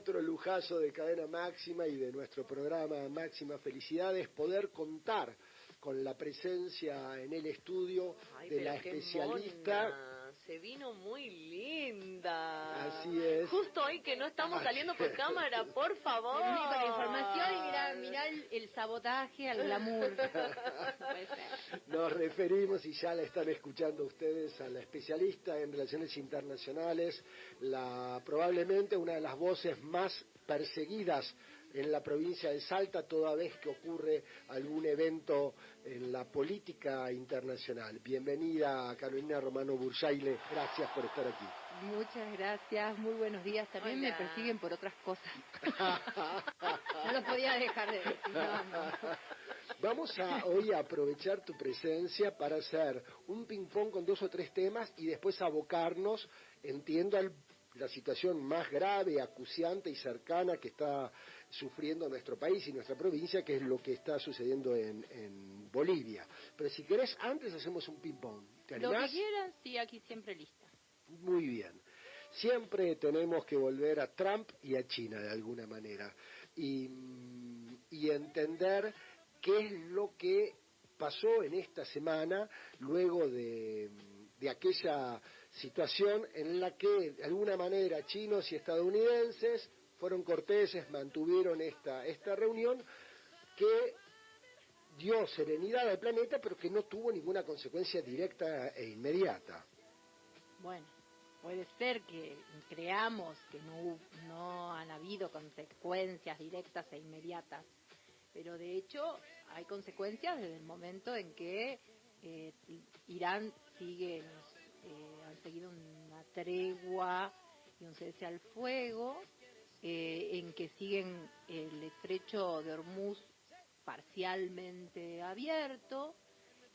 otro lujazo de Cadena Máxima y de nuestro programa Máxima Felicidades, poder contar con la presencia en el estudio de la especialista. Mona. Se vino muy linda. Así es. Justo hoy que no estamos saliendo por cámara, por favor. Con la información y mirá el sabotaje al glamour. Nos referimos, y ya la están escuchando ustedes, a la especialista en relaciones internacionales, probablemente una de las voces más perseguidas en la provincia de Salta toda vez que ocurre algún evento en la política internacional. Bienvenida, Carolina Romano Burjaile, gracias por estar aquí. Muchas gracias, muy buenos días. También me persiguen por otras cosas. No lo podía dejar de decir. No. Vamos hoy a aprovechar tu presencia para hacer un ping-pong con 2 o 3 temas y después abocarnos, entiendo, a la situación más grave, acuciante y cercana que está sufriendo nuestro país y nuestra provincia, que es lo que está sucediendo en Bolivia. Pero si querés, antes hacemos un ping-pong. ¿Te animás? Lo que quieran, sí, aquí siempre lista. Muy bien. Siempre tenemos que volver a Trump y a China de alguna manera y entender qué es lo que pasó en esta semana luego de aquella situación en la que de alguna manera chinos y estadounidenses fueron corteses, mantuvieron esta reunión que dio serenidad al planeta, pero que no tuvo ninguna consecuencia directa e inmediata. Bueno, puede ser que creamos que no han habido consecuencias directas e inmediatas, pero de hecho hay consecuencias desde el momento en que Irán han seguido una tregua y un cese al fuego, en que siguen el estrecho de Hormuz parcialmente abierto,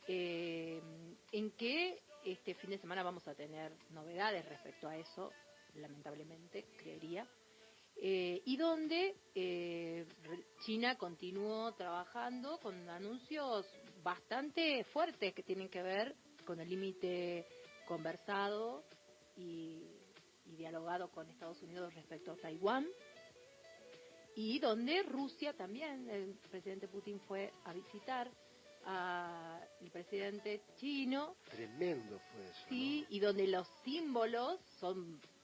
en que este fin de semana vamos a tener novedades respecto a eso, lamentablemente, creería, y donde China continuó trabajando con anuncios bastante fuertes que tienen que ver con el límite conversado y dialogado con Estados Unidos respecto a Taiwán, y donde Rusia también, el presidente Putin fue a visitar al presidente chino. Tremendo fue eso. Sí, ¿no? y donde los símbolos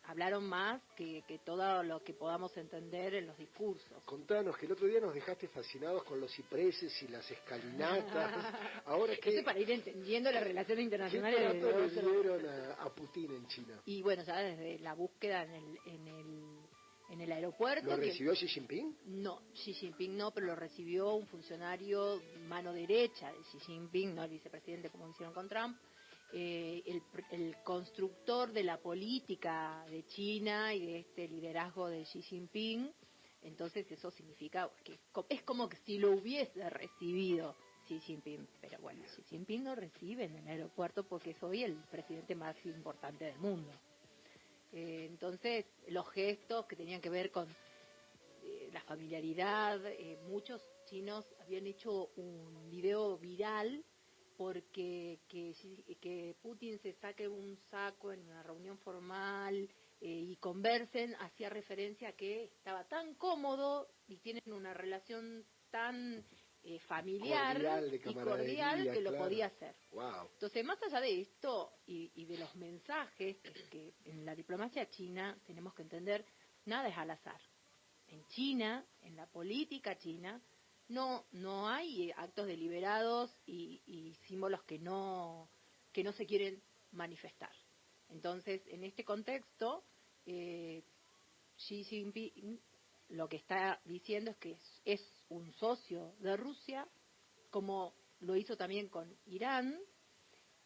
hablaron más que todo lo que podamos entender en los discursos. Contanos, que el otro día nos dejaste fascinados con los cipreses y las escalinatas. Ahora que eso para ir entendiendo las relaciones internacionales. ¿Qué trato le dieron a Putin en China? Y bueno, ya desde la búsqueda en el aeropuerto. ¿Lo recibió Xi Jinping? No, Xi Jinping no, pero lo recibió un funcionario mano derecha de Xi Jinping, no el vicepresidente como hicieron con Trump. El constructor de la política de China y de este liderazgo de Xi Jinping. Entonces eso significa que es como que si lo hubiese recibido Xi Jinping, pero bueno, Xi Jinping no recibe en el aeropuerto porque es hoy el presidente más importante del mundo. Entonces los gestos que tenían que ver con la familiaridad, muchos chinos habían hecho un video viral porque que Putin se saque un saco en una reunión formal y conversen, hacía referencia a que estaba tan cómodo y tienen una relación tan familiar y cordial que lo podía hacer. Wow. Entonces, más allá de esto y de los mensajes que en la diplomacia china tenemos que entender, nada es al azar. En China, en la política china, no hay actos deliberados y símbolos que no se quieren manifestar. Entonces, en este contexto, Xi Jinping lo que está diciendo es que es un socio de Rusia, como lo hizo también con Irán,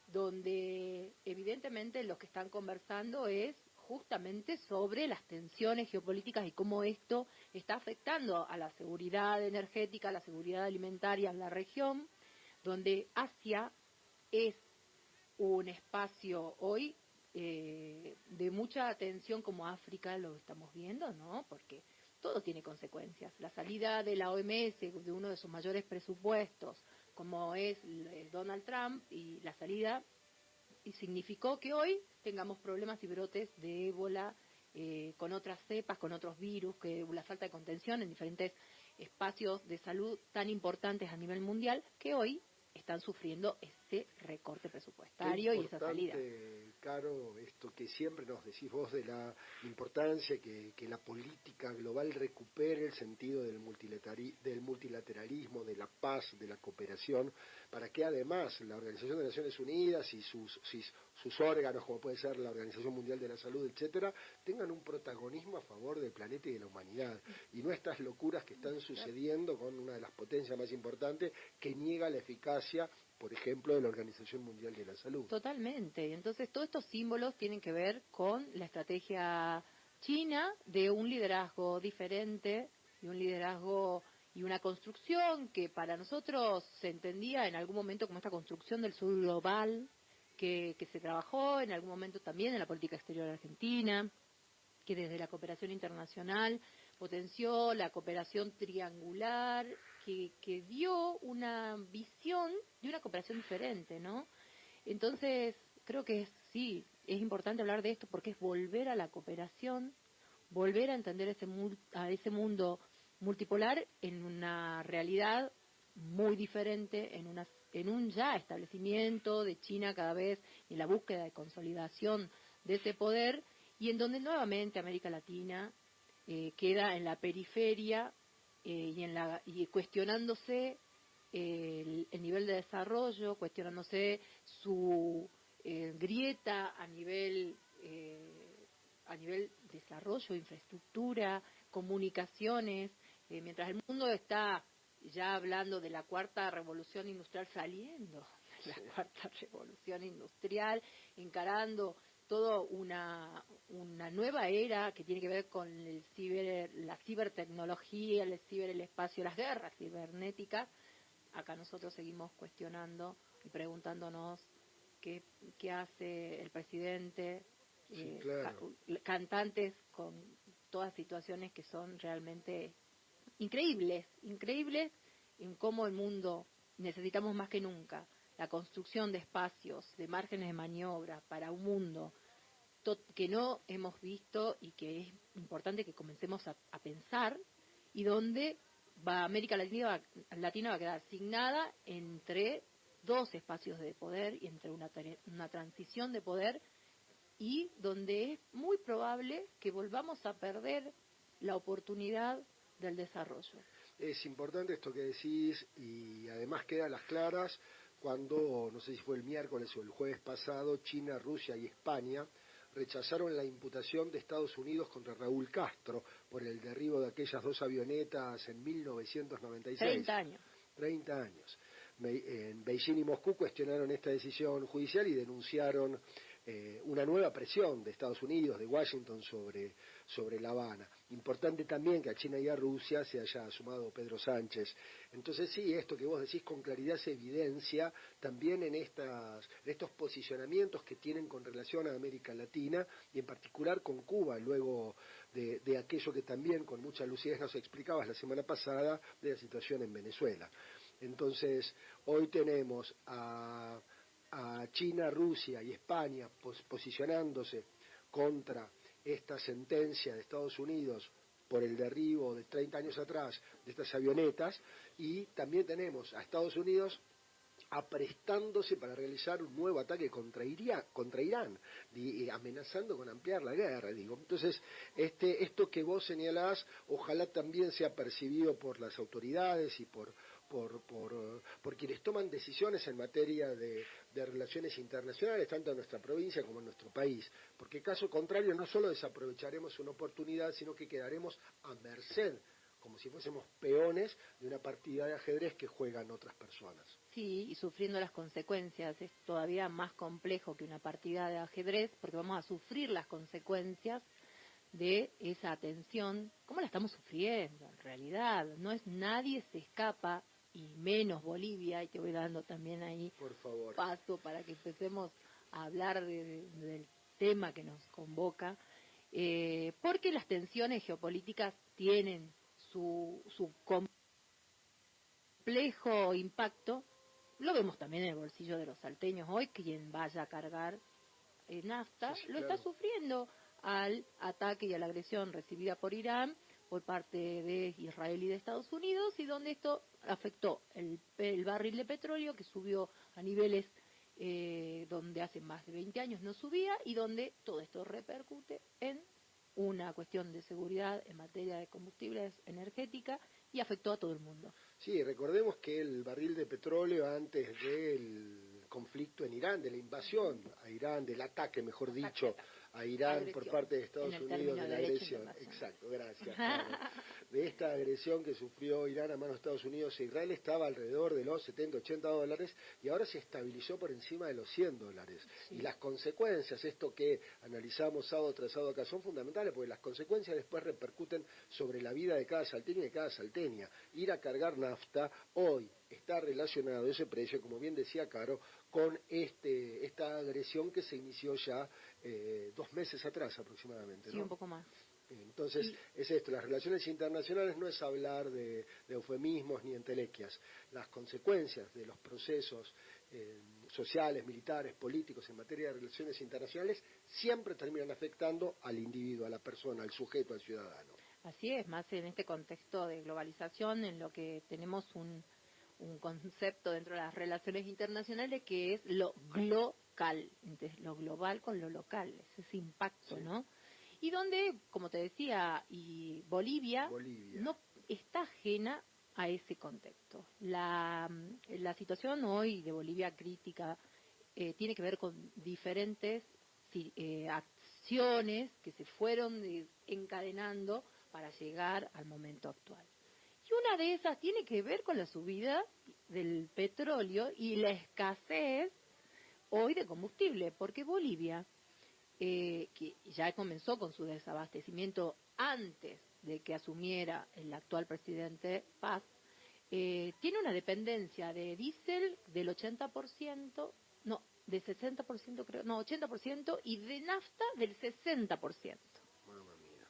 donde evidentemente lo que están conversando es justamente sobre las tensiones geopolíticas y cómo esto está afectando a la seguridad energética, a la seguridad alimentaria en la región, donde Asia es un espacio hoy de mucha atención, como África lo estamos viendo, ¿no? Porque todo tiene consecuencias. La salida de la OMS, de uno de sus mayores presupuestos, como es Donald Trump, y la salida, y significó que hoy tengamos problemas y brotes de ébola con otras cepas, con otros virus, que la falta de contención en diferentes espacios de salud tan importantes a nivel mundial, que hoy están sufriendo ese recorte presupuestario y esa salida. Caro, esto que siempre nos decís vos de la importancia que la política global recupere el sentido del multilateralismo, de la paz, de la cooperación, para que además la Organización de Naciones Unidas y sus órganos, como puede ser la Organización Mundial de la Salud, etcétera, tengan un protagonismo a favor del planeta y de la humanidad, y no estas locuras que están sucediendo con una de las potencias más importantes que niega la eficacia, por ejemplo, de la Organización Mundial de la Salud. Totalmente. Entonces, todos estos símbolos tienen que ver con la estrategia china de un liderazgo diferente, de un liderazgo y una construcción que para nosotros se entendía en algún momento como esta construcción del sur global, que se trabajó en algún momento también en la política exterior argentina, que desde la cooperación internacional potenció la cooperación triangular, que dio una visión de una cooperación diferente, ¿no? Entonces, creo que sí, es importante hablar de esto porque es volver a la cooperación, volver a entender a ese mundo multipolar en una realidad muy diferente, en un ya establecimiento de China cada vez, en la búsqueda de consolidación de ese poder, y en donde nuevamente América Latina queda en la periferia y cuestionándose el nivel de desarrollo, cuestionándose su grieta a nivel desarrollo, infraestructura, comunicaciones, mientras el mundo está ya hablando de la cuarta revolución industrial, saliendo de la cuarta revolución industrial, encarando toda una nueva era que tiene que ver con la cibertecnología, el espacio, las guerras cibernéticas. Acá nosotros seguimos cuestionando y preguntándonos qué hace el presidente, Claro. Cantantes con todas situaciones que son realmente increíbles en cómo el mundo necesitamos más que nunca la construcción de espacios, de márgenes de maniobra para un mundo que no hemos visto y que es importante que comencemos a pensar, y donde América Latina va a quedar asignada entre dos espacios de poder y entre una transición de poder, y donde es muy probable que volvamos a perder la oportunidad del desarrollo. Es importante esto que decís, y además queda a las claras cuando, no sé si fue el miércoles o el jueves pasado, China, Rusia y España rechazaron la imputación de Estados Unidos contra Raúl Castro por el derribo de aquellas dos avionetas en 1996. 30 años. En Beijing y Moscú cuestionaron esta decisión judicial y denunciaron una nueva presión de Estados Unidos, de Washington, sobre La Habana. Importante también que a China y a Rusia se haya sumado Pedro Sánchez. Entonces sí, esto que vos decís con claridad se evidencia también en estos posicionamientos que tienen con relación a América Latina y en particular con Cuba, luego de aquello que también con mucha lucidez nos explicabas la semana pasada de la situación en Venezuela. Entonces, hoy tenemos a China, Rusia y España posicionándose contra esta sentencia de Estados Unidos por el derribo de 30 años atrás de estas avionetas, y también tenemos a Estados Unidos aprestándose para realizar un nuevo ataque contra Irán, amenazando con ampliar la guerra, digo. Entonces, esto que vos señalás, ojalá también sea percibido por las autoridades y por quienes toman decisiones en materia de relaciones internacionales, tanto en nuestra provincia como en nuestro país, porque caso contrario no solo desaprovecharemos una oportunidad, sino que quedaremos a merced, como si fuésemos peones de una partida de ajedrez que juegan otras personas. Sí, y sufriendo las consecuencias. Es todavía más complejo que una partida de ajedrez, porque vamos a sufrir las consecuencias de esa atención. ¿Cómo la estamos sufriendo? En realidad, nadie se escapa, y menos Bolivia, y te voy dando también ahí por favor paso para que empecemos a hablar del tema que nos convoca, porque las tensiones geopolíticas tienen su complejo impacto. Lo vemos también en el bolsillo de los salteños hoy, quien vaya a cargar nafta, sí, lo claro. está sufriendo. al ataque y a la agresión recibida por Irán por parte de Israel y de Estados Unidos, y donde esto afectó el barril de petróleo, que subió a niveles donde hace más de 20 años no subía, y donde todo esto repercute en una cuestión de seguridad en materia de combustibles energética, y afectó a todo el mundo. Sí, recordemos que el barril de petróleo antes del conflicto en Irán, de la invasión a Irán, del ataque, mejor dicho, a Irán por parte de Estados Unidos, de la agresión. Exacto, gracias. Claro. De esta agresión que sufrió Irán a manos de Estados Unidos a Israel, estaba alrededor de los 70, 80 dólares, y ahora se estabilizó por encima de los 100 dólares. Sí. Y las consecuencias, esto que analizamos sábado tras sábado acá, son fundamentales, porque las consecuencias después repercuten sobre la vida de cada salteño y de cada salteña. Ir a cargar nafta hoy está relacionado ese precio, como bien decía Caro, con esta agresión que se inició ya 2 meses atrás aproximadamente, ¿no? Sí, un poco más. Entonces, es esto, las relaciones internacionales no es hablar de eufemismos ni entelequias. Las consecuencias de los procesos sociales, militares, políticos en materia de relaciones internacionales siempre terminan afectando al individuo, a la persona, al sujeto, al ciudadano. Así es, más en este contexto de globalización, en lo que tenemos un concepto dentro de las relaciones internacionales que es lo glocal, entonces lo global con lo local, ese impacto, sí, ¿no? Y donde, como te decía, y Bolivia no está ajena a ese contexto. La situación hoy de Bolivia crítica tiene que ver con diferentes acciones que se fueron encadenando para llegar al momento actual. Y una de esas tiene que ver con la subida del petróleo y la escasez hoy de combustible, porque Bolivia, que ya comenzó con su desabastecimiento antes de que asumiera el actual presidente Paz, tiene una dependencia de diésel del 80%, no, del 60% creo, no, 80%, y de nafta del 60%. Mamma mía.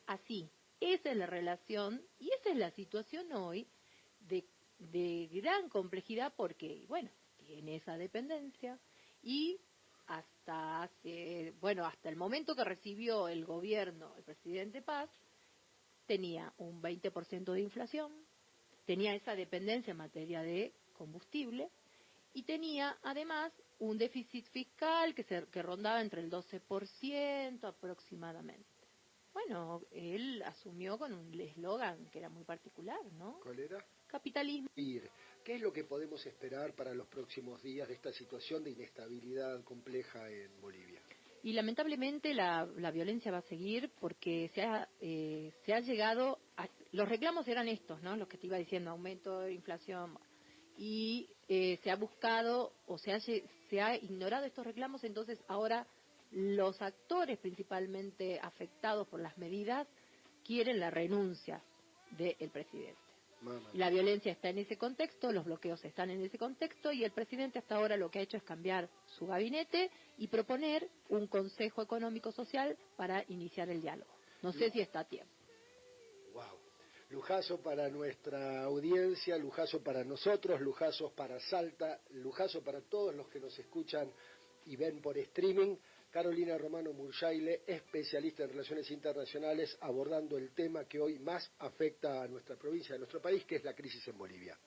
Así, esa es la relación y esa es la situación hoy de gran complejidad, porque, bueno, tiene esa dependencia, y hasta el momento que recibió el gobierno, el presidente Paz, tenía un 20% de inflación, tenía esa dependencia en materia de combustible, y tenía además un déficit fiscal que rondaba entre el 12% aproximadamente. Bueno, él asumió con un eslogan que era muy particular, ¿no? ¿Cuál era? Capitalismo. ¿Qué es lo que podemos esperar para los próximos días de esta situación de inestabilidad compleja en Bolivia? Y lamentablemente la violencia va a seguir, porque se ha llegado los reclamos eran estos, ¿no? Los que te iba diciendo, aumento de inflación, y se ha buscado o se ha ignorado estos reclamos. Entonces ahora los actores principalmente afectados por las medidas quieren la renuncia del presidente. La violencia está en ese contexto, los bloqueos están en ese contexto, y el presidente hasta ahora lo que ha hecho es cambiar su gabinete y proponer un consejo económico social para iniciar el diálogo. No sé si está a tiempo. Wow. Lujazo para nuestra audiencia, lujazo para nosotros, lujazos para Salta, lujazo para todos los que nos escuchan y ven por streaming. Carolina Romano Murjaile, especialista en relaciones internacionales, abordando el tema que hoy más afecta a nuestra provincia, a nuestro país, que es la crisis en Bolivia.